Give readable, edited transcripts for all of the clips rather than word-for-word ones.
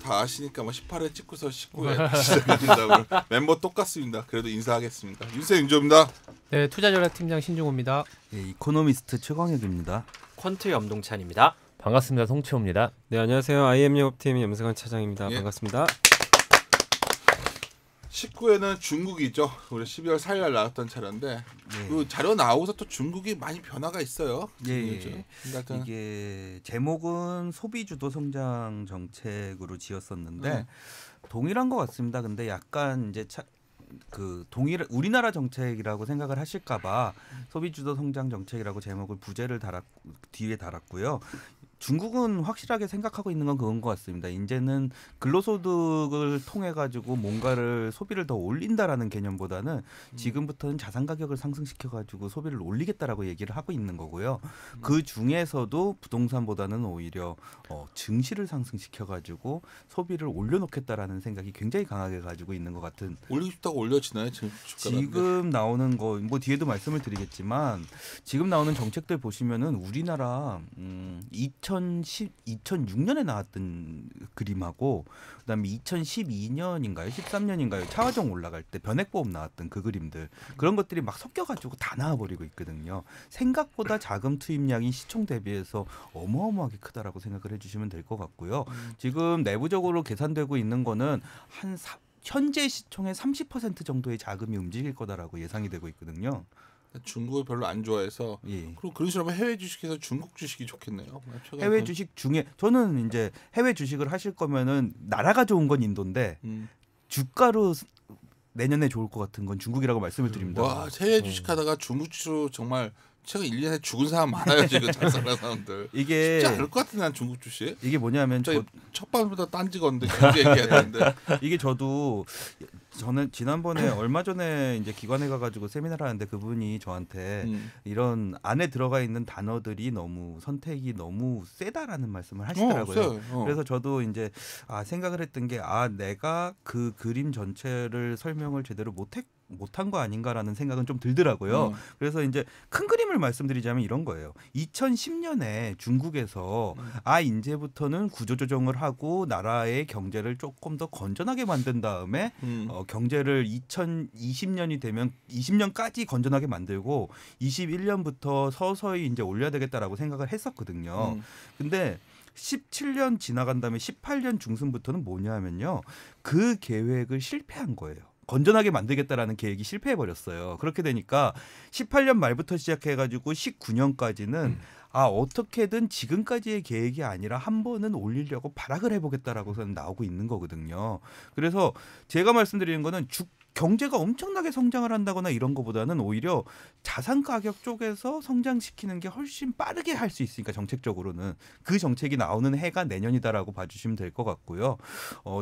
다 아시니까 뭐 18회 찍고서 19회 시작합니다. 멤버 똑같습니다. 그래도 인사하겠습니다. 윤세 윤조입니다. 네, 투자전략팀장 신중호입니다. 예, 이코노미스트 최광혁입니다. 퀀트 염동찬입니다. 반갑습니다. 송채호입니다. 네, 안녕하세요. IM영업팀 염승환 차장입니다. 예. 반갑습니다. 19회는 중국이죠. 우리 12월 4일 날 나왔던 차례인데 예. 그 자료 나오고서 또 중국이 많이 변화가 있어요. 예. 하여튼 이게 제목은 소비주도 성장 정책으로 지었었는데 네. 동일한 것 같습니다. 근데 약간 이제 동일 우리나라 정책이라고 생각을 하실까봐 소비주도 성장 정책이라고 제목을 부제를 뒤에 달았고요. 중국은 확실하게 생각하고 있는 건 그건 것 같습니다. 이제는 근로소득을 통해 가지고 뭔가를 소비를 더 올린다라는 개념보다는 지금부터는 자산 가격을 상승시켜 가지고 소비를 올리겠다라고 얘기를 하고 있는 거고요. 그 중에서도 부동산보다는 오히려 증시를 상승시켜 가지고 소비를 올려놓겠다라는 생각이 굉장히 강하게 가지고 있는 것 같은. 올리고 싶다고 올려지나요? 지금 나오는 거 뭐 뒤에도 말씀을 드리겠지만 지금 나오는 정책들 보시면은 우리나라 2006년에 나왔던 그림하고 그다음에 2012년인가요? 13년인가요? 차화정 올라갈 때 변액보험 나왔던 그 그림들 그런 것들이 막 섞여가지고 다 나와버리고 있거든요. 생각보다 자금 투입량이 시총 대비해서 어마어마하게 크다라고 생각을 해주시면 될 것 같고요. 지금 내부적으로 계산되고 있는 거는 현재 시총의 30% 정도의 자금이 움직일 거다라고 예상이 되고 있거든요. 중국을 별로 안 좋아해서 예. 그럼 그런 식으로 해외 주식에서 중국 주식이 좋겠네요. 해외 주식 중에 저는 이제 해외 주식을 하실 거면은 나라가 좋은 건 인도인데 주가로 내년에 좋을 것 같은 건 중국이라고 말씀을 드립니다. 와 해외 주식하다가 중국 주식 정말 최근 1년에 죽은 사람 많아요. 지금 잘 사는 사람들. 이게 쉽지 않을 것 같은 난 중국 주식. 이게 뭐냐면 첫 밤부터 딴 찍었는데 경제 얘기해야 되는데 이게 저는 지난번에 얼마 전에 이제 기관에 가가지고 세미나를 하는데 그분이 저한테 이런 안에 들어가 있는 단어들이 선택이 너무 세다라는 말씀을 하시더라고요. 그래서 저도 이제 생각을 했던 게 내가 그 그림 전체를 설명을 제대로 못한 거 아닌가라는 생각은 좀 들더라고요. 그래서 이제 큰 그림을 말씀드리자면 이런 거예요. 2010년에 중국에서 이제부터는 구조조정을 하고 나라의 경제를 조금 더 건전하게 만든 다음에 경제를 2020년이 되면 20년까지 건전하게 만들고 21년부터 서서히 이제 올려야 되겠다라고 생각을 했었거든요. 근데 17년 지나간 다음에 18년 중순부터는 뭐냐면요. 그 계획을 실패한 거예요. 건전하게 만들겠다라는 계획이 실패해버렸어요. 그렇게 되니까 18년 말부터 시작해가지고 19년까지는 어떻게든 지금까지의 계획이 아니라 한 번은 올리려고 발악을 해보겠다라고 나오고 있는 거거든요. 그래서 제가 말씀드리는 거는 경제가 엄청나게 성장을 한다거나 이런 거보다는 오히려 자산 가격 쪽에서 성장시키는 게 훨씬 빠르게 할 수 있으니까 정책적으로는 그 정책이 나오는 해가 내년이다라고 봐주시면 될 것 같고요.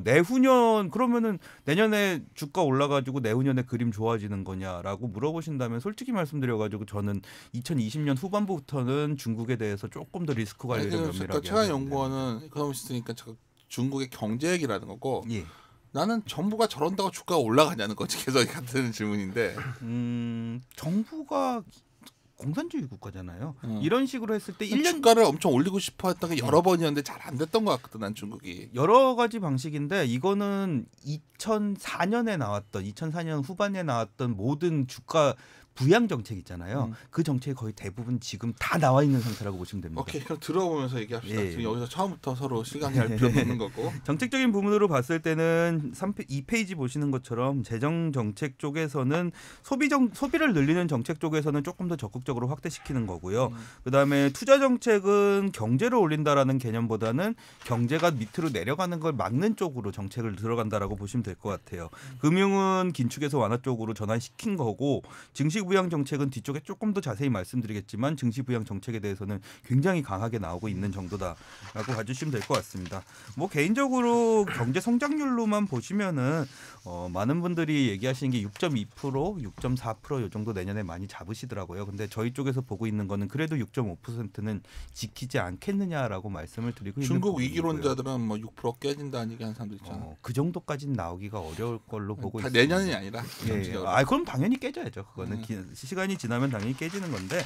내후년 그러면은 내년에 주가 올라가지고 내후년에 그림 좋아지는 거냐라고 물어보신다면 솔직히 말씀드려가지고 저는 2020년 후반부부터는 중국에 대해서 조금 더 리스크 관리를 면밀하게. 최강 연구원은 이코노미스트니까 중국의 경제 얘기라는 거고. 예. 나는 정부가 저런다고 주가가 올라가냐는 거지 계속 같은 질문인데 정부가 공산주의 국가잖아요. 이런 식으로 했을 때 1년 주가를 엄청 올리고 싶어 했던 게 여러 번이었는데 잘 안 됐던 것 같거든 난 중국이. 여러 가지 방식인데 이거는 2004년 후반에 나왔던 모든 주가 부양 정책 있잖아요. 그 정책이 거의 대부분 지금 다 나와 있는 상태라고 보시면 됩니다. 오케이, 그럼 들어보면서 얘기합시다. 예. 지금 여기서 처음부터 서로 실강할 필요는 없는 거고. 정책적인 부분으로 봤을 때는 2페이지 보시는 것처럼 재정 정책 쪽에서는 소비를 늘리는 정책 쪽에서는 조금 더 적극적으로 확대시키는 거고요. 그다음에 투자 정책은 경제를 올린다라는 개념보다는 경제가 밑으로 내려가는 걸 막는 쪽으로 정책을 들어간다라고 보시면 될 것 같아요. 금융은 긴축에서 완화 쪽으로 전환시킨 거고 증시 부양 정책은 뒤쪽에 조금 더 자세히 말씀드리겠지만 증시 부양 정책에 대해서는 굉장히 강하게 나오고 있는 정도다라고 봐주시면 될 것 같습니다. 뭐 개인적으로 경제 성장률로만 보시면은 많은 분들이 얘기하시는 게 6.2%, 6.4% 이 정도 내년에 많이 잡으시더라고요. 근데 저희 쪽에서 보고 있는 거는 그래도 6.5%는 지키지 않겠느냐라고 말씀을 드리고 있는 중국 위기론자들은 뭐 6% 깨진다는 얘기하는 사람들 있잖아요. 그 정도까지는 나오기가 어려울 걸로 보고 있습니다. 내년이 아니라. 예. 그럼 당연히 깨져야죠. 그거는 시간이 지나면 당연히 깨지는 건데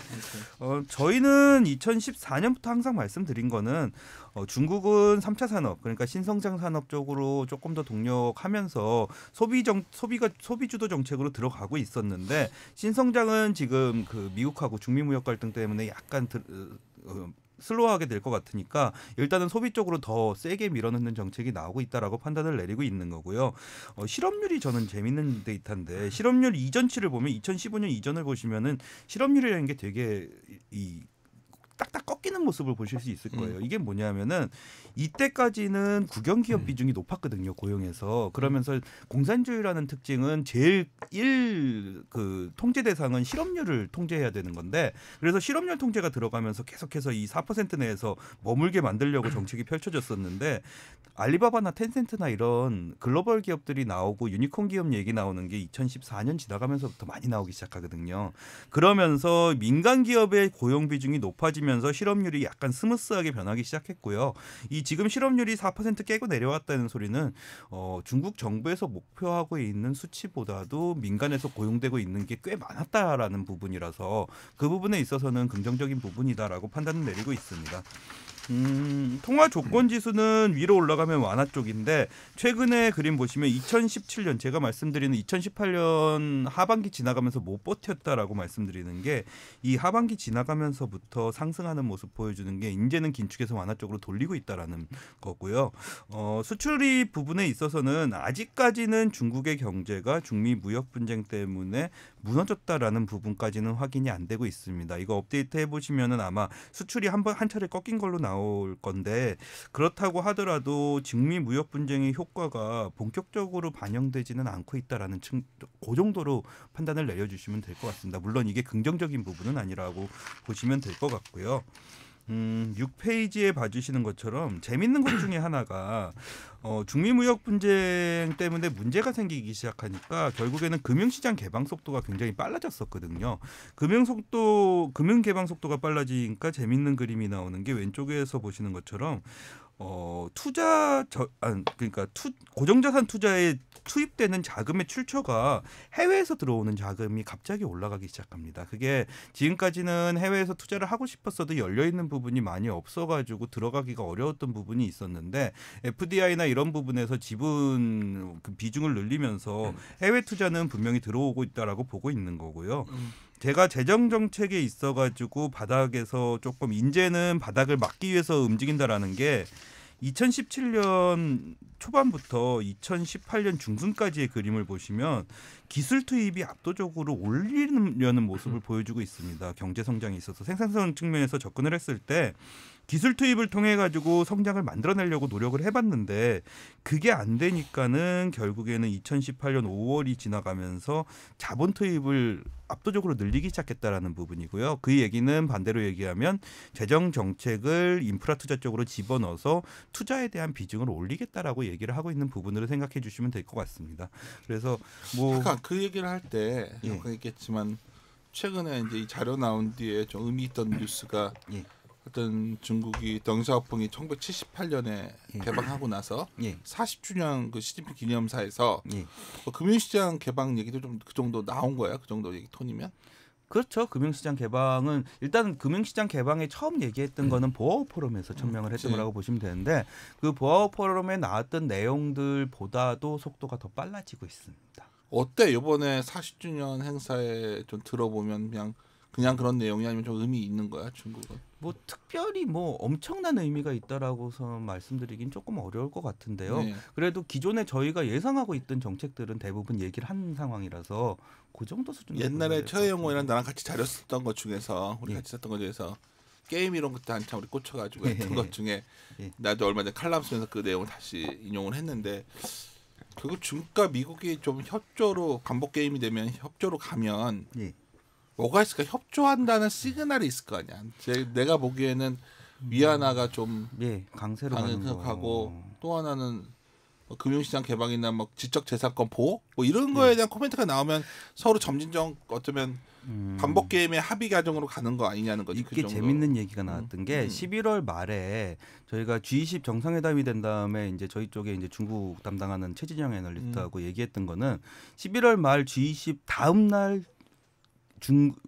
저희는 2014년부터 항상 말씀드린 거는 중국은 3차 산업 그러니까 신성장 산업 쪽으로 조금 더 동력하면서 소비 주도 정책으로 들어가고 있었는데 신성장은 지금 그 미국하고 중미 무역 갈등 때문에 약간 슬로우하게 될 것 같으니까 일단은 소비 쪽으로 더 세게 밀어넣는 정책이 나오고 있다라고 판단을 내리고 있는 거고요. 실업률이 저는 재밌는 데이터인데 실업률 이전치를 보면 2015년 이전을 보시면은 실업률이라는 게 되게 딱딱 꺾이는 모습을 보실 수 있을 거예요. 이게 뭐냐면은 이때까지는 국영기업 비중이 높았거든요. 고용에서. 그러면서 공산주의라는 특징은 제일 그 통제 대상은 실업률을 통제해야 되는 건데 그래서 실업률 통제가 들어가면서 계속해서 이 4% 내에서 머물게 만들려고 정책이 펼쳐졌었는데 알리바바나 텐센트나 이런 글로벌 기업들이 나오고 유니콘 기업 얘기 나오는 게 2014년 지나가면서부터 많이 나오기 시작하거든요. 그러면서 민간 기업의 고용 비중이 높아지면서 실업률이 약간 스무스하게 변하기 시작했고요. 이 지금 실업률이 4% 깨고 내려왔다는 소리는 중국 정부에서 목표하고 있는 수치보다도 민간에서 고용되고 있는 게 꽤 많았다라는 부분이라서 그 부분에 있어서는 긍정적인 부분이다라고 판단을 내리고 있습니다. 통화 조건 지수는 위로 올라가면 완화 쪽인데 최근에 그림 보시면 2017년 제가 말씀드리는 2018년 하반기 지나가면서 못 버텼다라고 말씀드리는 게 이 하반기 지나가면서부터 상승하는 모습 보여주는 게 이제는 긴축해서 완화 쪽으로 돌리고 있다라는 거고요. 수출이 부분에 있어서는 아직까지는 중국의 경제가 중미 무역 분쟁 때문에 무너졌다라는 부분까지는 확인이 안 되고 있습니다. 이거 업데이트 해보시면은 아마 수출이 한 차례 꺾인 걸로 나올 건데 그렇다고 하더라도 중미 무역 분쟁의 효과가 본격적으로 반영되지는 않고 있다라는 그 정도로 판단을 내려주시면 될 것 같습니다. 물론 이게 긍정적인 부분은 아니라고 보시면 될 것 같고요. 6페이지에 봐주시는 것처럼 재밌는 것 중에 하나가 중미 무역 분쟁 때문에 문제가 생기기 시작하니까 결국에는 금융시장 개방 속도가 굉장히 빨라졌었거든요. 금융 개방 속도가 빨라지니까 재밌는 그림이 나오는 게 왼쪽에서 보시는 것처럼 그러니까 고정자산 투자에 투입되는 자금의 출처가 해외에서 들어오는 자금이 갑자기 올라가기 시작합니다. 그게 지금까지는 해외에서 투자를 하고 싶었어도 열려 있는 부분이 많이 없어가지고 들어가기가 어려웠던 부분이 있었는데 FDI나 이런 부분에서 지분 그 비중을 늘리면서 해외 투자는 분명히 들어오고 있다라고 보고 있는 거고요. 제가 재정 정책에 있어가지고 바닥에서 조금 이제는 바닥을 막기 위해서 움직인다라는 게 2017년 초반부터 2018년 중순까지의 그림을 보시면 기술 투입이 압도적으로 올리려는 모습을 보여주고 있습니다. 경제 성장에 있어서 생산성 측면에서 접근을 했을 때 기술 투입을 통해 가지고 성장을 만들어내려고 노력을 해봤는데 그게 안 되니까는 결국에는 2018년 5월이 지나가면서 자본 투입을 압도적으로 늘리기 시작했다라는 부분이고요. 그 얘기는 반대로 얘기하면 재정 정책을 인프라 투자 쪽으로 집어넣어서 투자에 대한 비중을 올리겠다라고 얘기를 하고 있는 부분으로 생각해 주시면 될 것 같습니다. 그래서 뭐 약간 그 얘기를 할 때 약간 있겠지만 최근에 이제 이 자료 나온 뒤에 좀 의미 있던 뉴스가 어떤 중국이 덩샤오펑이 1978년에 개방하고 나서 40주년 그 시진핑 기념사에서 뭐 금융시장 개방 얘기도 좀 그 정도 나온 거예요. 그 정도 얘기 톤이면. 그렇죠. 금융시장 개방은 일단 금융시장 개방에 처음 얘기했던 거는 보아오 포럼에서 천명을 했던 거라고 보시면 되는데 그 보아오 포럼에 나왔던 내용들보다도 속도가 더 빨라지고 있습니다. 어때? 이번에 40주년 행사에 좀 들어보면 그냥 그런 내용이 아니면 좀 의미 있는 거야 중국은? 뭐 특별히 뭐 엄청난 의미가 있다라고서 말씀드리긴 조금 어려울 것 같은데요. 그래도 기존에 저희가 예상하고 있던 정책들은 대부분 얘기를 한 상황이라서 그 정도 수준. 옛날에 최영호이랑 나랑 같이 자료 썼던 것 중에서 우리 같이 썼던 것 중에서 게임 이론 그때 한참 우리 꽂혀가지고 했던 것 중에 나도 얼마 전에 칼럼 쓰면서 그 내용을 다시 인용을 했는데 그리고 중국과 미국이 좀 협조로 반복 게임이 되면 협조로 가면. 뭐가 있을까? 협조한다는 시그널이 있을 거 아니야. 내가 보기에는 위안화가 좀 강세로 가고 또 하나는 뭐 금융시장 개방이나 뭐 지적재산권 보호 뭐 이런 거에 대한 코멘트가 나오면 서로 점진적 어쩌면 반복 게임의 합의 과정으로 가는 거 아니냐는 거지. 이게 재밌는 얘기가 나왔던 게 11월 말에 저희가 G20 정상회담이 된 다음에 이제 저희 쪽에 이제 중국 담당하는 최진영 애널리스트하고 얘기했던 거는 11월 말 G20 다음 날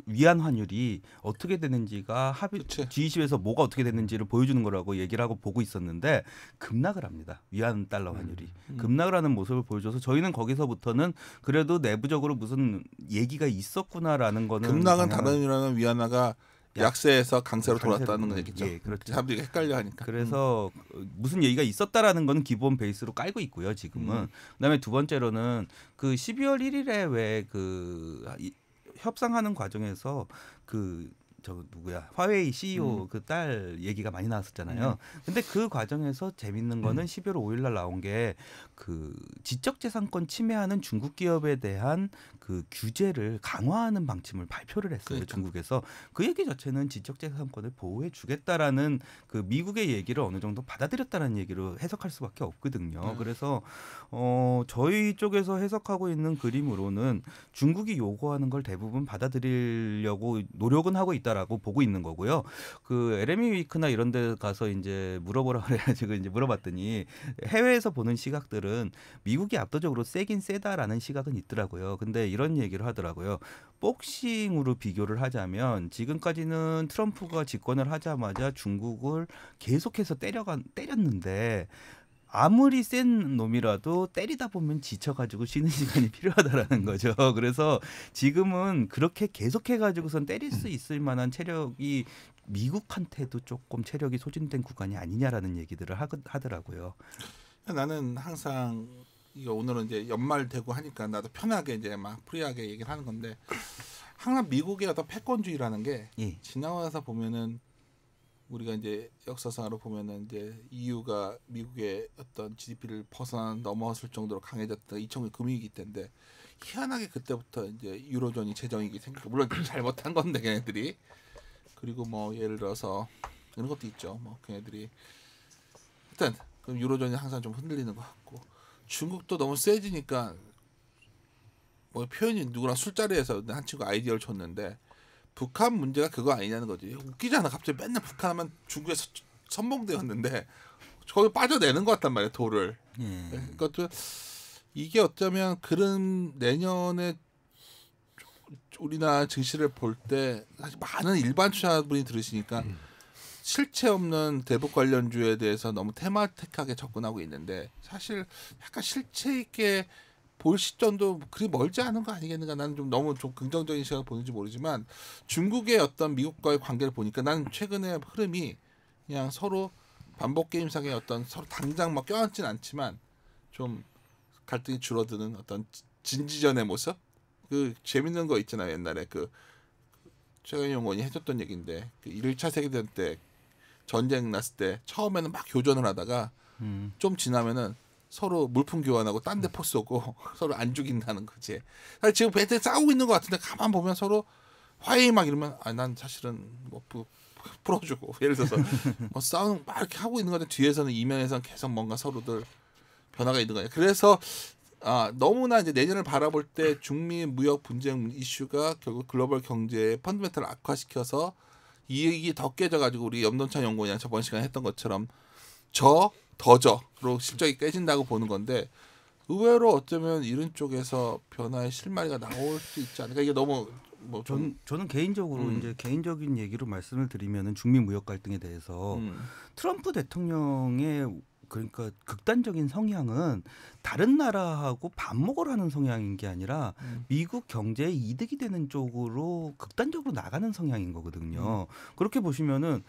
위안 환율이 어떻게 되는지가 합의 G20에서 뭐가 어떻게 됐는지를 보여주는 거라고 얘기를 하고 보고 있었는데 급락을 합니다. 위안 달러 환율이 급락을 하는 모습을 보여줘서 저희는 거기서부터는 그래도 내부적으로 무슨 얘기가 있었구나라는 거는 급락은 다른 의미로는 위안화가 약세에서 강세로 돌아왔다는 얘기죠. 예, 그렇죠. 사람들이 헷갈려 하니까. 그래서 무슨 얘기가 있었다라는 건 기본 베이스로 깔고 있고요. 지금은. 그다음에 두 번째로는 그 12월 1일에 왜 그 협상하는 과정에서 누구야 화웨이 CEO 그 딸 얘기가 많이 나왔었잖아요. 근데 그 과정에서 재밌는 거는 12월 5일 날 나온 게 그 지적재산권 침해하는 중국 기업에 대한 그 규제를 강화하는 방침을 발표를 했어요. 그러니까. 중국에서 그 얘기 자체는 지적재산권을 보호해 주겠다라는 그 미국의 얘기를 어느 정도 받아들였다는 얘기로 해석할 수밖에 없거든요. 그래서 저희 쪽에서 해석하고 있는 그림으로는 중국이 요구하는 걸 대부분 받아들이려고 노력은 하고 있다라고 보고 있는 거고요. 그 LME 위크나 이런 데 가서 이제 물어보라 그래가지고 이제 물어봤더니 해외에서 보는 시각들은 미국이 압도적으로 세긴 세다라는 시각은 있더라고요. 근데 이런 얘기를 하더라고요. 복싱으로 비교를 하자면 지금까지는 트럼프가 집권을 하자마자 중국을 계속해서 때렸는데 아무리 센 놈이라도 때리다 보면 지쳐가지고 쉬는 시간이 필요하다라는 거죠. 그래서 지금은 그렇게 계속해가지고선 때릴 수 있을 만한 체력이 미국한테도 조금 체력이 소진된 구간이 아니냐라는 얘기들을 하더라고요. 나는 항상 이거 오늘은 이제 연말 되고 하니까 나도 편하게 이제 막 프리하게 얘기를 하는 건데 항상 미국의 어떤 패권주의라는 게 지나와서 보면은 우리가 이제 역사상으로 보면은 이제 EU가 미국의 어떤 GDP를 넘어섰을 정도로 강해졌던 2009 금융위기 때인데 희한하게 그때부터 이제 유로존이 재정익이 생기고 물론 잘못한 건데 걔네들이 그리고 뭐 예를 들어서 이런 것도 있죠. 뭐 걔네들이 일단 그럼 유로존이 항상 좀 흔들리는 것 같고 중국도 너무 세지니까 뭐 표현이 누구랑 술자리에서 한 친구 아이디어를 줬는데 북한 문제가 그거 아니냐는 거지. 웃기잖아. 갑자기 맨날 북한하면 중국에서 선봉되었는데 거기 빠져내는 것 같단 말이야. 도를. 그것도 이게 어쩌면 그런 내년에 우리나라 증시를 볼 때 사실 많은 일반 투자분이 들으시니까 실체 없는 대북 관련주에 대해서 너무 테마틱하게 접근하고 있는데 사실 약간 실체 있게 볼 시점도 그리 멀지 않은 거 아니겠는가. 나는 좀 너무 좀 긍정적인 시각을 보는지 모르지만 중국의 어떤 미국과의 관계를 보니까 나는 최근의 흐름이 그냥 서로 반복 게임상의 어떤 서로 당장 막 껴안진 않지만 좀 갈등이 줄어드는 어떤 진지전의 모습. 그 재밌는 거 있잖아요. 옛날에 그 최강영 의원이 해줬던 얘기인데 그 1차 세계대전 때 전쟁 났을 때 처음에는 막 교전을 하다가 좀 지나면은 서로 물품 교환하고 딴 데 포 쏘고 서로 안 죽인다는 거지. 사실 지금 배틀 싸우고 있는 것 같은데 가만 보면 서로 화해 막 이러면 난 사실은 뭐 풀어주고 예를 들어서 뭐 싸우는 막 이렇게 하고 있는 건데 뒤에서는 이면에서는 계속 뭔가 서로들 변화가 있는 거예요. 그래서 너무나 이제 내년을 바라볼 때 중미 무역 분쟁 이슈가 결국 글로벌 경제의 펀드멘탈을 악화시켜서 이익이 더 깨져가지고 우리 염동찬 연구원이랑 저번 시간에 했던 것처럼 더저로 실적이 깨진다고 보는 건데 의외로 어쩌면 이런 쪽에서 변화의 실마리가 나올 수 있지 않을까. 이게 너무 뭐 저는 개인적으로 이제 개인적인 얘기로 말씀을 드리면은 중미 무역 갈등에 대해서 트럼프 대통령의 그러니까 극단적인 성향은 다른 나라하고 반목을 하는 성향인 게 아니라 미국 경제에 이득이 되는 쪽으로 극단적으로 나가는 성향인 거거든요. 그렇게 보시면은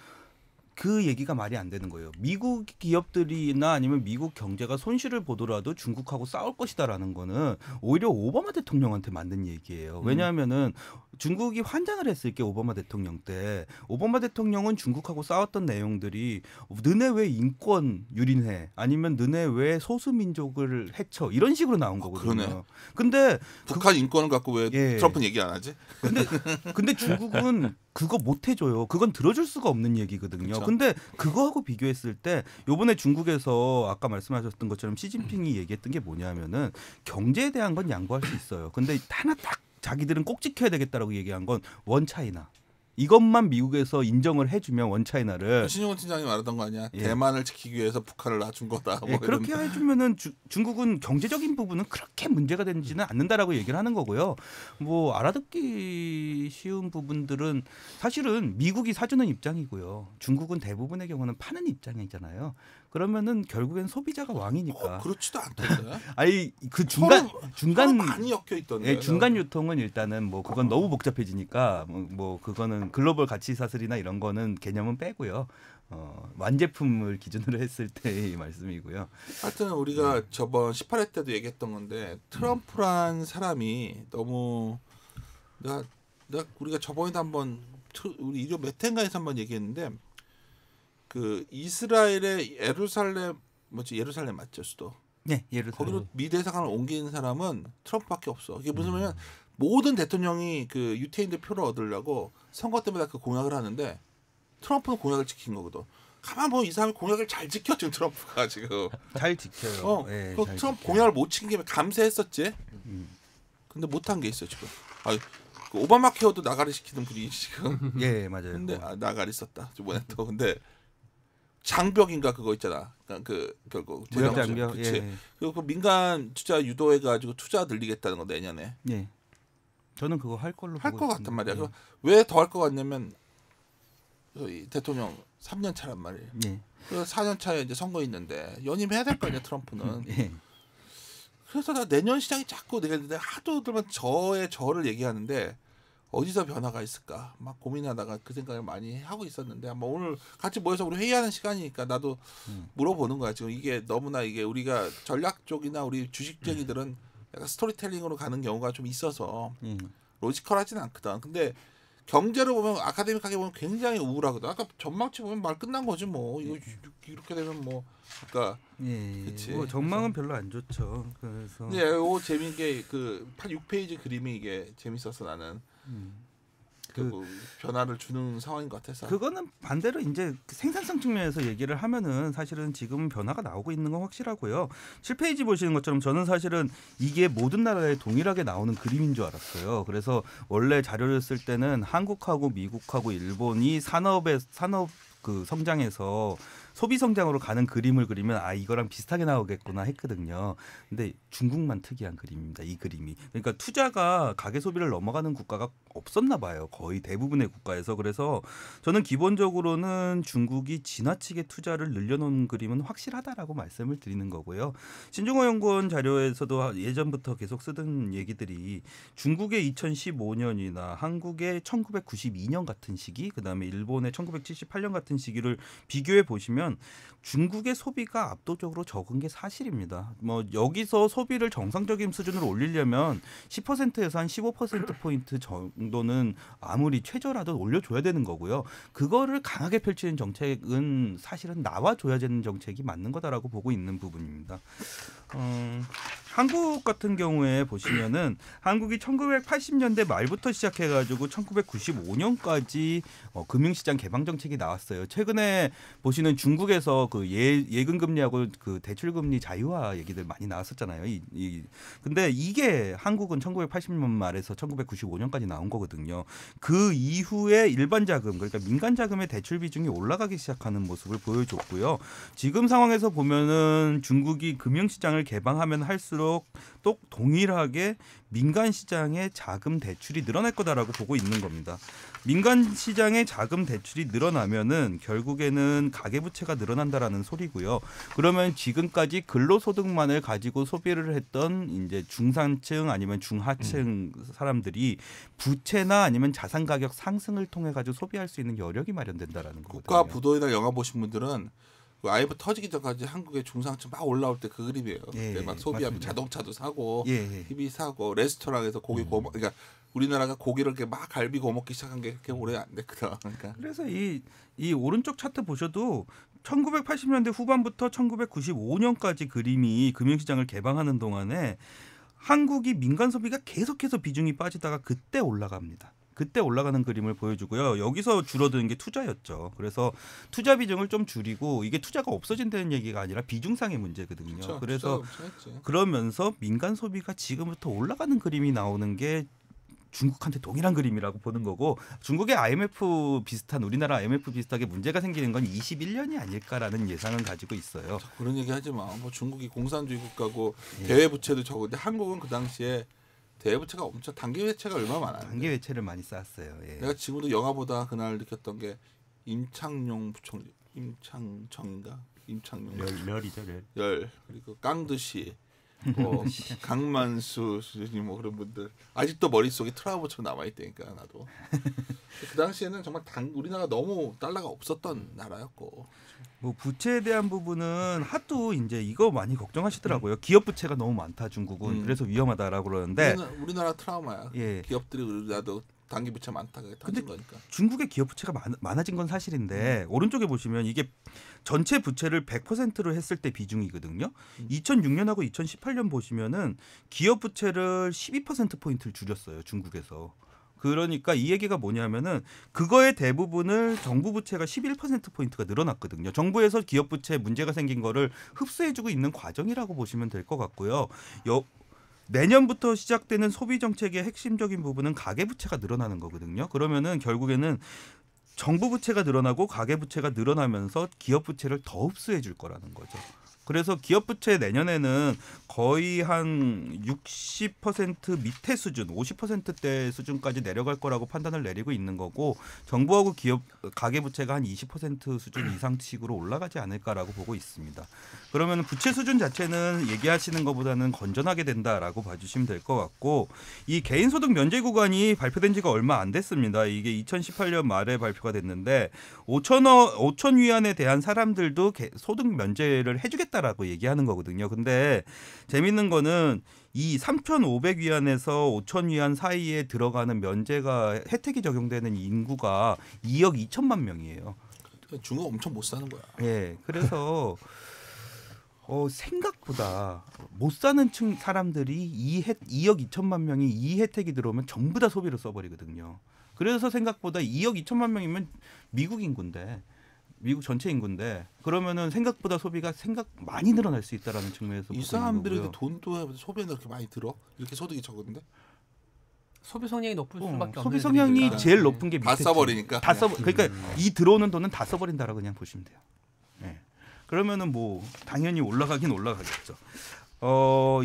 그 얘기가 말이 안 되는 거예요. 미국 기업들이나 아니면 미국 경제가 손실을 보더라도 중국하고 싸울 것이다라는 거는 오히려 오바마 대통령한테 맞는 얘기예요. 왜냐하면은 중국이 환장을 했을 게 오바마 대통령 때 오바마 대통령은 중국하고 싸웠던 내용들이 너네 왜 인권 유린해 아니면 너네 왜 소수민족을 해쳐 이런 식으로 나온 거거든요. 그러네. 근데 북한 인권을 갖고 왜 트럼프는 얘기 안 하지? 근데 중국은 그거 못 해줘요. 그건 들어줄 수가 없는 얘기거든요. 그쵸? 근데 그거하고 비교했을 때 요번에 중국에서 아까 말씀하셨던 것처럼 시진핑이 얘기했던 게 뭐냐면은 경제에 대한 건 양보할 수 있어요. 근데 하나 딱 자기들은 꼭 지켜야 되겠다라고 얘기한 건 원 차이나. 이것만 미국에서 인정을 해주면 원차이나를 신용원 팀장이 말하던 거 아니야? 예. 대만을 지키기 위해서 북한을 놔준 거다. 뭐 그렇게 해주면은 중국은 경제적인 부분은 그렇게 문제가 되지는 않는다라고 얘기를 하는 거고요. 뭐 알아듣기 쉬운 부분들은 사실은 미국이 사주는 입장이고요. 중국은 대부분의 경우는 파는 입장이잖아요. 그러면은 결국엔 소비자가 왕이니까. 그렇지도 않던데. 아니 그 중간 서로 많이 엮여 있던데. 예, 중간 유통은 일단은 뭐 그건 너무 복잡해지니까 뭐 그거는 글로벌 가치 사슬이나 이런 거는 개념은 빼고요. 완제품을 기준으로 했을 때의 말씀이고요. 하여튼 우리가 저번 18회 때도 얘기했던 건데 트럼프란 사람이 너무 내가 우리가 저번에도 한번 우리 일요 몇 회인가에서 한번 얘기했는데 그 이스라엘의 예루살렘 맞죠 수도? 네, 예루살렘. 거기로 미 대사관을 옮긴 사람은 트럼프밖에 없어. 이게 무슨 말이냐면 모든 대통령이 그 유태인들 표를 얻으려고 선거 때마다 그 공약을 하는데 트럼프는 공약을 지킨 거거든. 가만 보면 이 사람이 공약을 잘 지켜 지금 트럼프가 지금 잘 지켜요. 네, 그 잘 트럼프 지켜요. 공약을 못 지킨 게 감세했었지. 근데 못한 게 있어 지금. 그 오바마 케어도 나가리 시키는 분이 지금. 예, 맞아요. 근데 나가리 썼다 이번에 또. 근데 장벽인가 그거 있잖아. 그 결국 무역 장벽. 그치. 예. 그리고 그 민간 투자 유도해가지고 투자 늘리겠다는 거 내년에. 예. 저는 그거 할 걸로 할 보고 것 같단 말이야. 있습니다. 왜 더 할 것 같냐면 이 대통령 3년 차란 말이에요. 예. 그 4년 차에 이제 선거 있는데 연임해야 될 거 아니야 트럼프는. 예. 그래서 나 내년 시장이 자꾸 내가 하도 들면 저를 얘기하는데 어디서 변화가 있을까 막 고민하다가 그 생각을 많이 하고 있었는데 한번 오늘 같이 모여서 우리 회의하는 시간이니까 나도 물어보는 거야. 지금 이게 너무나 이게 우리가 전략 쪽이나 우리 주식쟁이들은 약간 스토리텔링으로 가는 경우가 좀 있어서 로지컬하지는 않거든. 근데 경제로 보면 아카데믹하게 보면 굉장히 우울하거든. 아까 전망치 보면 말 끝난 거지 뭐. 이거 이렇게 되면 뭐 아까 그치. 뭐 전망은 별로 안 좋죠. 그래서 네, 요 재미있는 게 그 6페이지 그림이 이게 재밌었어 나는. 그 변화를 주는 상황인 것 같아서. 그거는 반대로 이제 생산성 측면에서 얘기를 하면은 사실은 지금 변화가 나오고 있는 건 확실하고요. 7페이지 보시는 것처럼 저는 사실은 이게 모든 나라에 동일하게 나오는 그림인 줄 알았어요. 그래서 원래 자료를 쓸 때는 한국하고 미국하고 일본이 산업 그 성장에서 소비 성장으로 가는 그림을 그리면 이거랑 비슷하게 나오겠구나 했거든요. 근데 중국만 특이한 그림입니다. 이 그림이. 그러니까 투자가 가계 소비를 넘어가는 국가가 없었나 봐요. 거의 대부분의 국가에서. 그래서 저는 기본적으로는 중국이 지나치게 투자를 늘려놓은 그림은 확실하다라고 말씀을 드리는 거고요. 신중호 연구원 자료에서도 예전부터 계속 쓰던 얘기들이 중국의 2015년이나 한국의 1992년 같은 시기, 그다음에 일본의 1978년 같은 시기를 비교해 보시면 중국의 소비가 압도적으로 적은 게 사실입니다. 뭐 여기서 소비를 정상적인 수준으로 올리려면 10%에서 한 15%포인트 정도는 아무리 최저라도 올려줘야 되는 거고요. 그거를 강하게 펼치는 정책은 사실은 나와줘야 되는 정책이 맞는 거다라고 보고 있는 부분입니다. 한국 같은 경우에 보시면은 한국이 1980년대 말부터 시작해가지고 1995년까지 금융시장 개방 정책이 나왔어요. 최근에 보시는 중국에서 그 예금 금리하고 그 대출 금리 자유화 얘기들 많이 나왔었잖아요. 근데 이게 한국은 1980년 말에서 1995년까지 나온 거거든요. 그 이후에 일반 자금, 그러니까 민간 자금의 대출 비중이 올라가기 시작하는 모습을 보여줬고요. 지금 상황에서 보면은 중국이 금융시장을 개방하면 할수록 또 동일하게 민간 시장의 자금 대출이 늘어날 거다라고 보고 있는 겁니다. 민간 시장의 자금 대출이 늘어나면은 결국에는 가계부채가 늘어난다라는 소리고요. 그러면 지금까지 근로소득만을 가지고 소비를 했던 이제 중산층 아니면 중하층 사람들이 부채나 아니면 자산 가격 상승을 통해 가지고 소비할 수 있는 여력이 마련된다라는 거거든요. 국가 부도에다 영화 보신 분들은 그 IMF 터지기 전까지 한국의 중상층 막 올라올 때 그 그림이에요. 그때 막 소비하면 맞습니다. 자동차도 사고, 예. TV 사고, 레스토랑에서 고기 구워 먹. 그러니까 우리나라가 고기를 이렇게 막 갈비 구워 먹기 시작한 게 그렇게 오래 안 됐거든. 그러니까. 그래서 이 오른쪽 차트 보셔도 1980년대 후반부터 1995년까지 그림이 금융시장을 개방하는 동안에 한국이 민간 소비가 계속해서 비중이 빠지다가 그때 올라갑니다. 그때 올라가는 그림을 보여주고요. 여기서 줄어드는 게 투자였죠. 그래서 투자 비중을 좀 줄이고 이게 투자가 없어진다는 얘기가 아니라 비중상의 문제거든요. 그렇죠. 그래서 그러면서 민간 소비가 지금부터 올라가는 그림이 나오는 게 중국한테 동일한 그림이라고 보는 거고 중국의 IMF 비슷한 우리나라 IMF 비슷하게 문제가 생기는 건 21년이 아닐까라는 예상은 가지고 있어요. 그런 얘기 하지 마. 뭐 중국이 공산주의 국가고 대외 부채도 적은데 한국은 그 당시에 대외 부채가 엄청 단기 외채가 얼마나 많아요. 단기 외채를 많이 쌓았어요. 예. 내가 지금도 영화보다 그날 느꼈던 게 임창용 부총리, 임창정인가? 임창용 멸이죠, 열 그리고 깡드시 뭐 강만수 수준이 뭐 그런 분들 아직도 머릿속에 트라우마처럼 남아있다니까 나도. 그 당시에는 정말 우리나라가 너무 달러가 없었던 나라였고 뭐 부채에 대한 부분은 하도 이제 이거 많이 걱정하시더라고요. 기업 부채가 너무 많다 중국은 그래서 위험하다라고 그러는데 우리나라 트라우마야. 예. 기업들이 우리나라도 단기 부채 많다 터진 거니까. 중국의 기업 부채가 많아진 건 사실인데 오른쪽에 보시면 이게 전체 부채를 100%로 했을 때 비중이거든요. 2006년하고 2018년 보시면은 기업 부채를 12% 포인트를 줄였어요. 중국에서. 그러니까 이 얘기가 뭐냐면은 그거의 대부분을 정부 부채가 11% 포인트가 늘어났거든요. 정부에서 기업 부채에 문제가 생긴 거를 흡수해주고 있는 과정이라고 보시면 될 것 같고요. 내년부터 시작되는 소비 정책의 핵심적인 부분은 가계 부채가 늘어나는 거거든요. 그러면은 결국에는 정부 부채가 늘어나고 가계 부채가 늘어나면서 기업 부채를 더 흡수해 줄 거라는 거죠. 그래서 기업 부채 내년에는 거의 한 60% 밑에 수준, 50%대 수준까지 내려갈 거라고 판단을 내리고 있는 거고 정부하고 기업 가계 부채가 한 20% 수준 이상씩으로 올라가지 않을까라고 보고 있습니다. 그러면 부채 수준 자체는 얘기하시는 것보다는 건전하게 된다라고 봐주시면 될 것 같고 이 개인소득 면제 구간이 발표된 지가 얼마 안 됐습니다. 이게 2018년 말에 발표가 됐는데 5천 위안에 대한 사람들도 소득 면제를 해주겠다라고 얘기하는 거거든요. 근데 재밌는 거는 이 3,500위안에서 5,000위안 사이에 들어가는 면제가 혜택이 적용되는 인구가 2억 2천만 명이에요. 중국 엄청 못 사는 거야. 예, 그래서 생각보다 못 사는 사람들이 2억 2천만 명이 이 혜택이 들어오면 전부 다 소비로 써버리거든요. 그래서 생각보다 2억 2천만 명이면 미국 인구인데 미국 전체 인구인데 그러면은 생각보다 소비가 많이 늘어날 수 있다라는 측면에서 이 사람들에게 돈도 소비에 그렇게 많이 들어? 이렇게 소득이 적은데? 소비 성향이 높을 수밖에 없는 소비 성향이 애들이니까. 제일 높은 게 밑에 다 써버리니까. 그러니까 이 들어오는 돈은 다 써버린다라고 그냥 보시면 돼요. 네. 그러면은 뭐 당연히 올라가긴 올라가겠죠.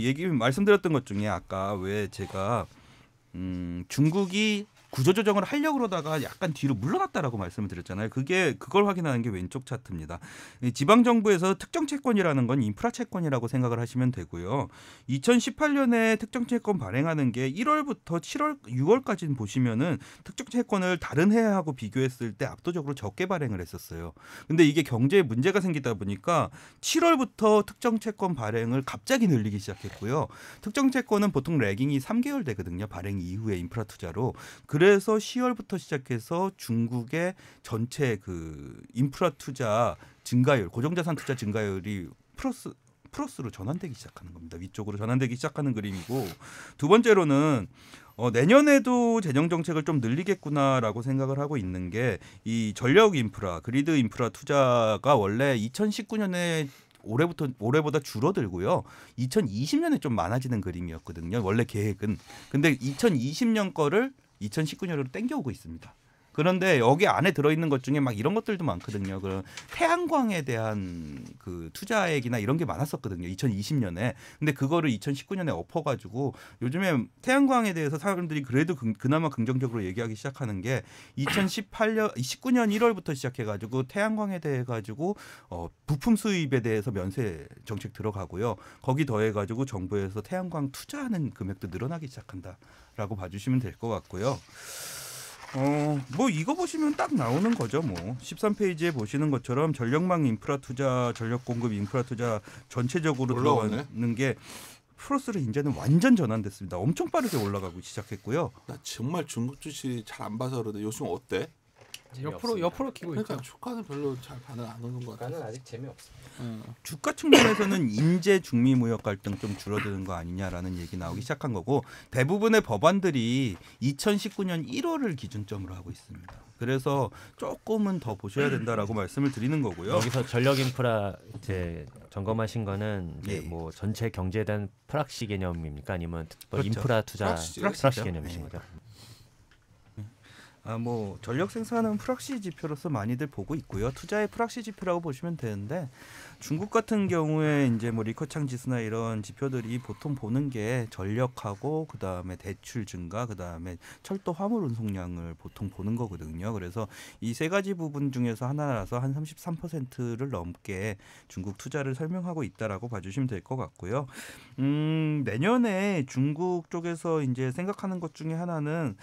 얘기 말씀드렸던 것 중에 아까 왜 제가 중국이 구조조정을 하려고 그러다가 약간 뒤로 물러났다라고 말씀을 드렸잖아요. 그걸 확인하는 게 왼쪽 차트입니다. 지방정부에서 특정채권이라는 건 인프라 채권이라고 생각을 하시면 되고요. 2018년에 특정채권 발행하는 게 1월부터 7월, 6월까지는 보시면은 특정채권을 다른 해하고 비교했을 때 압도적으로 적게 발행을 했었어요. 근데 이게 경제에 문제가 생기다 보니까 7월부터 특정채권 발행을 갑자기 늘리기 시작했고요. 특정채권은 보통 레깅이 3개월 되거든요. 발행 이후에 인프라 투자로. 그래서 10월부터 시작해서 중국의 전체 그 인프라 투자 증가율, 고정자산 투자 증가율이 플러스로 전환되기 시작하는 겁니다. 위쪽으로 전환되기 시작하는 그림이고 두 번째로는 내년에도 재정 정책을 좀 늘리겠구나라고 생각을 하고 있는 게 이 전력 인프라, 그리드 인프라 투자가 원래 2019년에 올해보다 줄어들고요. 2020년에 좀 많아지는 그림이었거든요. 원래 계획은. 근데 2020년 거를 2019년으로 땡겨오고 있습니다. 그런데 여기 안에 들어있는 것 중에 막 이런 것들도 많거든요. 그런 태양광에 대한 그 투자액이나 이런 게 많았었거든요. 2020년에. 근데 그거를 2019년에 엎어가지고 요즘에 태양광에 대해서 사람들이 그래도 그나마 긍정적으로 얘기하기 시작하는 게 19년 1월부터 시작해가지고 태양광에 대해 가지고 부품 수입에 대해서 면세 정책 들어가고요. 거기 더해가지고 정부에서 태양광 투자하는 금액도 늘어나기 시작한다라고 봐주시면 될 것 같고요. 뭐 이거 보시면 딱 나오는 거죠. 뭐 13페이지에 보시는 것처럼 전력망 인프라 투자, 전력 공급 인프라 투자 전체적으로 들어가는 게 플러스로 이제는 완전 전환됐습니다. 엄청 빠르게 올라가고 시작했고요. 나 정말 중국 주식 잘 안 봐서 그러는데 요즘 어때? 옆으로 키고 그러니까 있죠. 주가는 별로 잘 반응 안 오는 것 같아. 주가는 아직 재미없습니다. 주가 측면에서는 인재 중미 무역 갈등 좀 줄어드는 거 아니냐라는 얘기 나오기 시작한 거고 대부분의 법안들이 2019년 1월을 기준점으로 하고 있습니다. 그래서 조금은 더 보셔야 된다라고 말씀을 드리는 거고요. 여기서 전력 인프라 이제 점검하신 거는 이제 예. 뭐 전체 경제에 대한 프락시 개념입니까? 아니면 뭐 그렇죠. 인프라 투자 프락시죠. 프락시 개념이신 예. 거죠? 뭐 전력 생산은 프락시 지표로서 많이들 보고 있고요. 투자의 프락시 지표라고 보시면 되는데 중국 같은 경우에 이제 뭐 리커창 지수나 이런 지표들이 보통 보는 게 전력하고 그다음에 대출 증가, 그다음에 철도 화물 운송량을 보통 보는 거거든요. 그래서 이 세 가지 부분 중에서 하나라서 한 33%를 넘게 중국 투자를 설명하고 있다라고 봐주시면 될 것 같고요. 내년에 중국 쪽에서 이제 생각하는 것 중에 하나는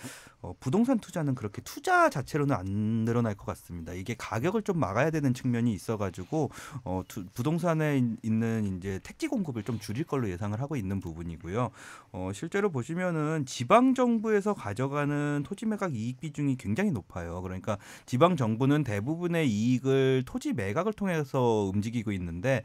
부동산 투자는 그렇게 투자 자체로는 안 늘어날 것 같습니다. 이게 가격을 좀 막아야 되는 측면이 있어가지고 부동산에 있는 이제 택지 공급을 좀 줄일 걸로 예상을 하고 있는 부분이고요. 실제로 보시면은 지방 정부에서 가져가는 토지 매각 이익 비중이 굉장히 높아요. 그러니까 지방 정부는 대부분의 이익을 토지 매각을 통해서 움직이고 있는데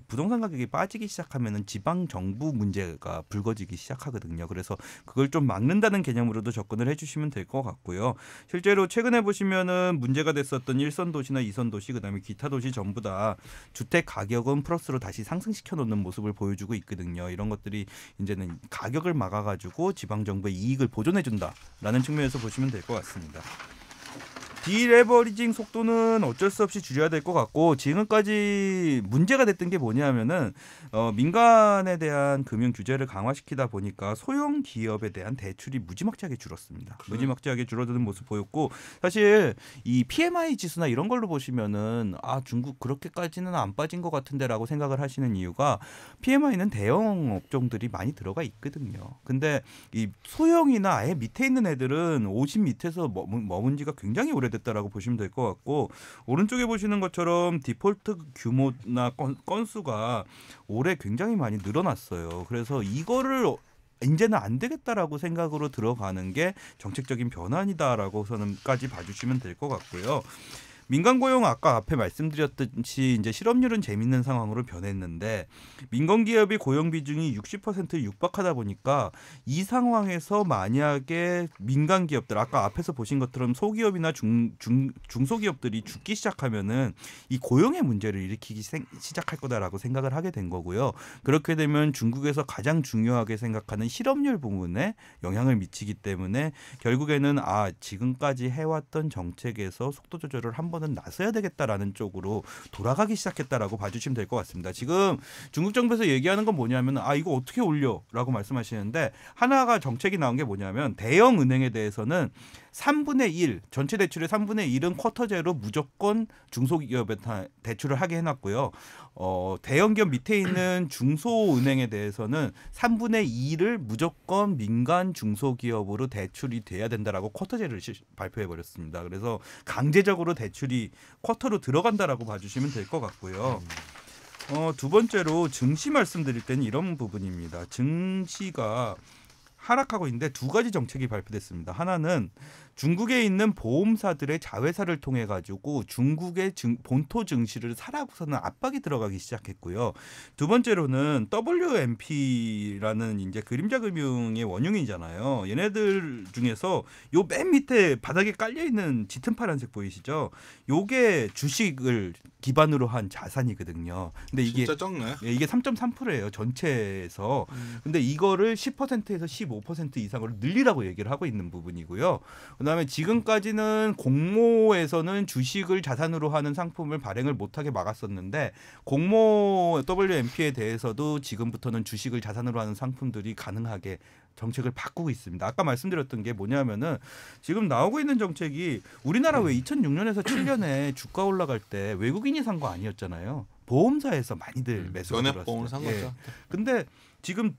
부동산 가격이 빠지기 시작하면은 지방 정부 문제가 불거지기 시작하거든요. 그래서 그걸 좀 막는다는 개념으로도 접근을 해주시면 될 것 같고요. 실제로 최근에 보시면은 문제가 됐었던 1선 도시나 2선 도시 그다음에 기타 도시 전부 다 주택 가격은 플러스로 다시 상승시켜 놓는 모습을 보여주고 있거든요. 이런 것들이 이제는 가격을 막아가지고 지방 정부의 이익을 보존해 준다라는 측면에서 보시면 될 것 같습니다. 디레버리징 속도는 어쩔 수 없이 줄여야 될 것 같고 지금까지 문제가 됐던 게 뭐냐면은 민간에 대한 금융 규제를 강화시키다 보니까 소형 기업에 대한 대출이 무지막지하게 줄었습니다. 무지막지하게 줄어드는 모습 보였고 사실 이 PMI 지수나 이런 걸로 보시면은 중국 그렇게까지는 안 빠진 것 같은데라고 생각을 하시는 이유가 PMI는 대형 업종들이 많이 들어가 있거든요. 근데 이 소형이나 아예 밑에 있는 애들은 50 밑에서 머문 지가 굉장히 오래됐다라고 보시면 될 것 같고 오른쪽에 보시는 것처럼 디폴트 규모나 건수가 올해 굉장히 많이 늘어났어요. 그래서 이거를 이제는 안 되겠다라고 생각으로 들어가는 게 정책적인 변환이다라고서는까지 봐주시면 될 것 같고요. 민간 고용 아까 앞에 말씀드렸듯이 이제 실업률은 재밌는 상황으로 변했는데 민간 기업이 고용 비중이 60%를 육박하다 보니까 이 상황에서 만약에 민간 기업들 아까 앞에서 보신 것처럼 소기업이나 중소기업들이 죽기 시작하면은 이 고용의 문제를 일으키기 시작할 거다라고 생각을 하게 된 거고요. 그렇게 되면 중국에서 가장 중요하게 생각하는 실업률 부분에 영향을 미치기 때문에 결국에는 지금까지 해왔던 정책에서 속도 조절을 한 번은 나서야 되겠다라는 쪽으로 돌아가기 시작했다라고 봐주시면 될 것 같습니다. 지금 중국 정부에서 얘기하는 건 뭐냐면 이거 어떻게 올려라고 말씀하시는데 하나가 정책이 나온 게 뭐냐면 대형 은행에 대해서는 3분의 1 전체 대출의 3분의 1은 쿼터제로 무조건 중소기업에 대출을 하게 해놨고요. 대형 기업 밑에 있는 중소은행에 대해서는 3분의 2를 무조건 민간 중소기업으로 대출이 돼야 된다라고 쿼터제를 발표해버렸습니다. 그래서 강제적으로 대출이 쿼터로 들어간다라고 봐주시면 될 것 같고요. 두 번째로 증시 말씀드릴 때는 이런 부분입니다. 증시가 하락하고 있는데 두 가지 정책이 발표됐습니다. 하나는 중국에 있는 보험사들의 자회사를 통해 가지고 중국의 본토 증시를 사라고서는 압박이 들어가기 시작했고요. 두 번째로는 WMP라는 이제 그림자 금융의 원흉이잖아요. 얘네들 중에서 요 맨 밑에 바닥에 깔려 있는 짙은 파란색 보이시죠? 요게 주식을 기반으로 한 자산이거든요. 근데 이게 진짜 적네. 이게 3.3%예요. 전체에서. 근데 이거를 10%에서 15% 이상으로 늘리라고 얘기를 하고 있는 부분이고요. 그다음에 지금까지는 공모에서는 주식을 자산으로 하는 상품을 발행을 못하게 막았었는데 공모 WMP에 대해서도 지금부터는 주식을 자산으로 하는 상품들이 가능하게 정책을 바꾸고 있습니다. 아까 말씀드렸던 게 뭐냐면은 지금 나오고 있는 정책이 우리나라 왜 2006년에서 7년에 주가 올라갈 때 외국인이 산 거 아니었잖아요. 보험사에서 많이들 매수가 들어왔어요. 연합보험을 산 거죠. 근데 지금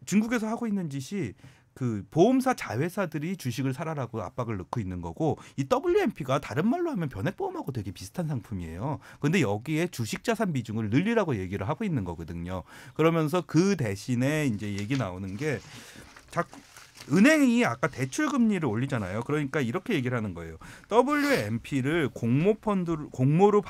중국에서 하고 있는 짓이 그 보험사 자회사들이 주식을 사라라고 압박을 넣고 있는 거고 이 WMP가 다른 말로 하면 변액보험하고 되게 비슷한 상품이에요. 그런데 여기에 주식 자산 비중을 늘리라고 얘기를 하고 있는 거거든요. 그러면서 그 대신에 이제 얘기 나오는 게 은행이 아까 대출 금리를 올리잖아요. 그러니까 이렇게 얘기를 하는 거예요. WMP를 공모로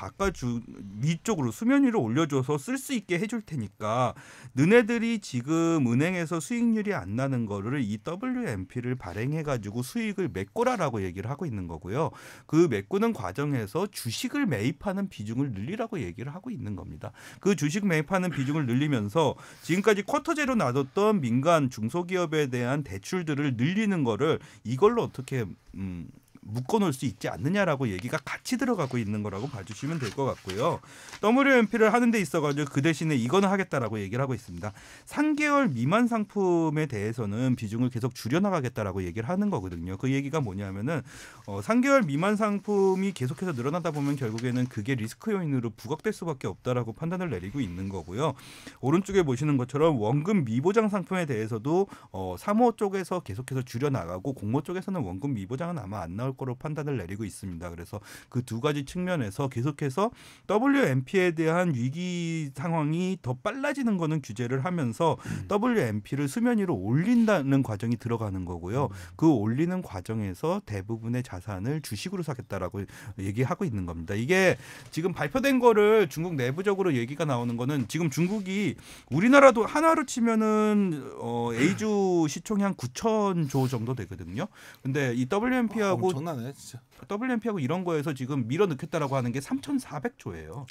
위쪽으로 수면 위로 올려줘서 쓸 수 있게 해줄 테니까 너네들이 지금 은행에서 수익률이 안 나는 거를 이 WMP를 발행해가지고 수익을 메꿔라라고 얘기를 하고 있는 거고요. 그 메꾸는 과정에서 주식을 매입하는 비중을 늘리라고 얘기를 하고 있는 겁니다. 그 주식 매입하는 비중을 늘리면서 지금까지 쿼터제로 놔뒀던 민간 중소기업에 대한 대출들을 늘리는 거를 이걸로 어떻게 묶어놓을 수 있지 않느냐라고 얘기가 같이 들어가고 있는 거라고 봐주시면 될 것 같고요. WMP를 하는 데 있어가지고 그 대신에 이거는 하겠다라고 얘기를 하고 있습니다. 3개월 미만 상품에 대해서는 비중을 계속 줄여나가겠다라고 얘기를 하는 거거든요. 그 얘기가 뭐냐면은 3개월 미만 상품이 계속해서 늘어나다 보면 결국에는 그게 리스크 요인으로 부각될 수밖에 없다라고 판단을 내리고 있는 거고요. 오른쪽에 보시는 것처럼 원금 미보장 상품에 대해서도 3호 쪽에서 계속해서 줄여나가고 공모 쪽에서는 원금 미보장은 아마 안 나올 거로 판단을 내리고 있습니다. 그래서 그 두 가지 측면에서 계속해서 WMP에 대한 위기 상황이 더 빨라지는 거는 규제를 하면서 WMP를 수면 위로 올린다는 과정이 들어가는 거고요. 그 올리는 과정에서 대부분의 자산을 주식으로 사겠다라고 얘기하고 있는 겁니다. 이게 지금 발표된 거를 중국 내부적으로 얘기가 나오는 거는 지금 중국이 우리나라도 하나로 치면은 A주 시총이 한 9,000조 정도 되거든요. 근데 이 WMP하고 엄청나네 진짜. WMP하고 이런 거에서 지금 밀어넣겠다라고 하는 게 3,400조예요.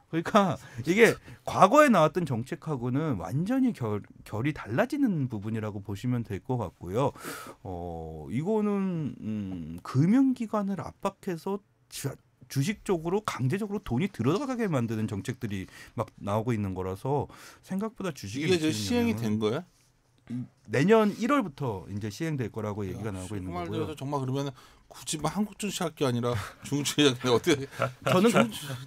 그러니까 이게 과거에 나왔던 정책하고는 완전히 결이 달라지는 부분이라고 보시면 될 것 같고요. 이거는 금융기관을 압박해서 주식 쪽으로 강제적으로 돈이 들어가게 만드는 정책들이 막 나오고 있는 거라서 생각보다 주식이 이게 이제 시행이 된 거야? 내년 1월부터 이제 시행될 거라고 얘기가 나오고 있는 말 거고요. 들어서 정말 그러면 굳이 막 한국 주식 할 게 아니라 중국 주식 어떻게?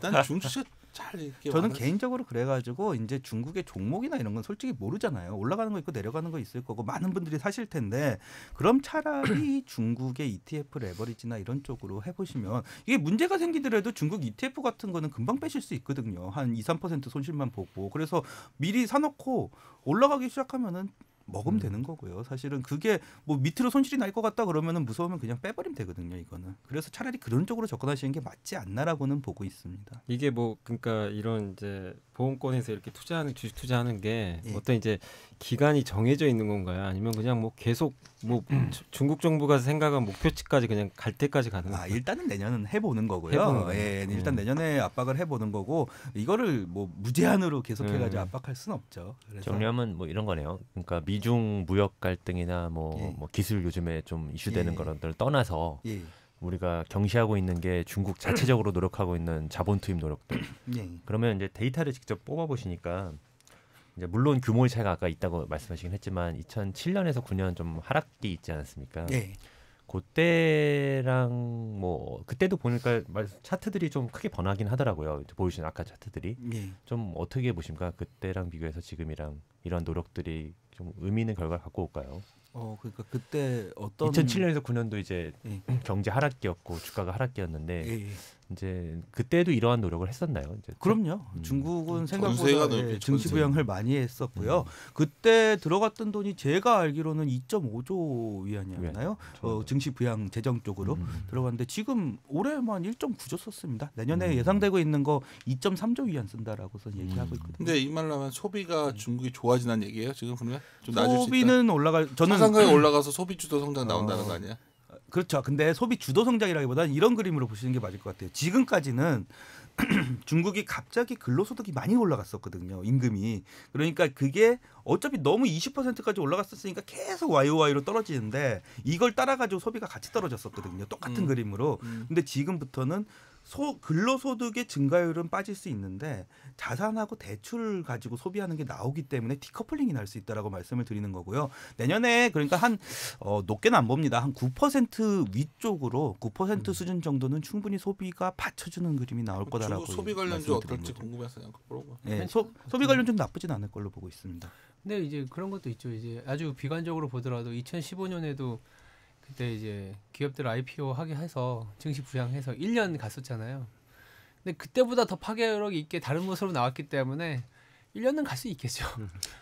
난 중국 주식 잘 이렇게. 저는 개인적으로 그래가지고 이제 중국의 종목이나 이런 건 솔직히 모르잖아요. 올라가는 거 있고 내려가는 거 있을 거고 많은 분들이 사실 텐데 그럼 차라리 중국의 ETF 레버리지나 이런 쪽으로 해보시면 이게 문제가 생기더라도 중국 ETF 같은 거는 금방 빼실 수 있거든요. 한 2-3% 손실만 보고 그래서 미리 사놓고 올라가기 시작하면은 먹으면 되는 거고요. 사실은 그게 뭐 밑으로 손실이 날 것 같다 그러면은 무서우면 그냥 빼버리면 되거든요. 이거는. 그래서 차라리 그런 쪽으로 접근하시는 게 맞지 않나라고는 보고 있습니다. 이게 뭐 그러니까 이런 이제 보험권에서 이렇게 투자하는 주식 투자하는 게 어떤 이제 기간이 정해져 있는 건가요? 아니면 그냥 뭐 계속 뭐 중국 정부가 생각한 목표치까지 그냥 갈 때까지 가는 건가요? 일단은 내년은 해보는 거고요. 일단 내년에 압박을 해보는 거고 이거를 뭐 무제한으로 계속해가지고 압박할 수는 없죠. 그래서 정리하면 뭐 이런 거네요. 그러니까 미중 무역 갈등이나 뭐 기술 요즘에 좀 이슈되는 거를 떠나서 우리가 경시하고 있는 게 중국 자체적으로 노력하고 있는 자본 투입 노력들. 그러면 이제 데이터를 직접 뽑아 보시니까 이제 물론 규모의 차이가 아까 있다고 말씀하시긴 했지만 2007년에서 9년 좀 하락기 있지 않았습니까? 그때랑 뭐 그때도 보니까 차트들이 좀 크게 변하긴 하더라고요. 보이신 아까 차트들이 좀 어떻게 보십니까? 그때랑 비교해서 지금이랑 이런 노력들이 좀 의미 있는 결과를 갖고 올까요? 그러니까 그때 어떤 2007년에서 9년도 이제 경제 하락기였고 주가가 하락기였는데 이제 그때도 이러한 노력을 했었나요? 이제 그럼요. 중국은 생각보다 증시 부양을 많이 했었고요. 그때 들어갔던 돈이 제가 알기로는 2.5조 위안이었나요? 증시 부양 재정 쪽으로 들어갔는데 지금 올해만 1.9조 썼습니다. 내년에 예상되고 있는 거 2.3조 위안 쓴다라고서 얘기하고 있거든요. 근데 이 말로 하면 소비가 중국이 좋아지는 얘기예요? 지금 그러면 좀 낮을 수 있다. 소비는 올라갈 저는 상가에 올라가서 소비 주도 성장 나온다는 거 아니야? 그렇죠. 근데 소비 주도 성장이라기보다는 이런 그림으로 보시는 게 맞을 것 같아요. 지금까지는 중국이 갑자기 근로소득이 많이 올라갔었거든요. 임금이. 그러니까 그게 어차피 너무 20%까지 올라갔었으니까 계속 YOY로 떨어지는데 이걸 따라가지고 소비가 같이 떨어졌었거든요. 똑같은 그림으로. 근데 지금부터는 근로소득의 증가율은 빠질 수 있는데 자산하고 대출을 가지고 소비하는 게 나오기 때문에 디커플링이 날 수 있다라고 말씀을 드리는 거고요. 내년에 그러니까 한 높게는 안 봅니다. 한 9% 위쪽으로 9% 수준 정도는 충분히 소비가 받쳐주는 그림이 나올 거다라고. 소비 관련주 어떨지 궁금해서 그냥 소비 관련주는 나쁘진 않을 걸로 보고 있습니다. 근데 이제 그런 것도 있죠. 이제 아주 비관적으로 보더라도 2015년에도 그때 이제 기업들 IPO 하게 해서 증시 부양해서 1년 갔었잖아요. 근데 그때보다 더 파괴력 있게 다른 모습으로 나왔기 때문에 1년은 갈 수 있겠죠.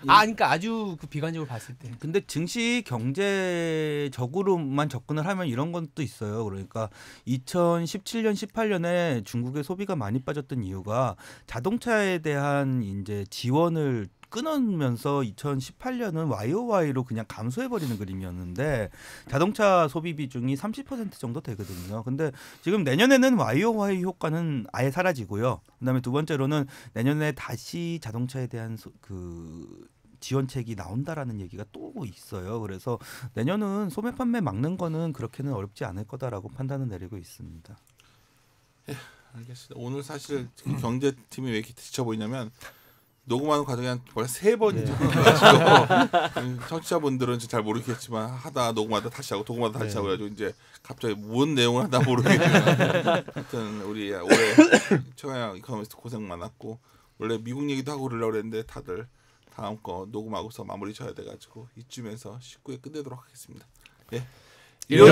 그러니까 아주 그 비관적으로 봤을 때. 근데 증시 경제적으로만 접근을 하면 이런 것도 있어요. 그러니까 2017년, 18년에 중국의 소비가 많이 빠졌던 이유가 자동차에 대한 이제 지원을 끊으면서 2018년은 YOY로 그냥 감소해버리는 그림이었는데 자동차 소비 비중이 30% 정도 되거든요. 근데 지금 내년에는 YOY 효과는 아예 사라지고요. 그다음에 두 번째로는 내년에 다시 자동차에 대한 지원책이 나온다라는 얘기가 또 있어요. 그래서 내년은 소매 판매 막는 거는 그렇게는 어렵지 않을 거다라고 판단을 내리고 있습니다. 예, 알겠습니다. 오늘 사실 경제팀이 왜 이렇게 지쳐 보이냐면 녹음하는 과정이 한 벌써 3번이죠. 청취자분들은 잘 모르겠지만 하다 녹음하다 다시 하고 녹음하다 다시 하고 해가지고 이제 갑자기 뭔 내용을 하다 모르겠지만 하여튼 우리 올해 최강영 이코노미스트 고생 많았고 원래 미국 얘기도 하고 그러려고 했는데 다들 다음 거 녹음하고서 마무리 져야 돼가지고 이쯤에서 19회 끝내도록 하겠습니다. 예. 일요일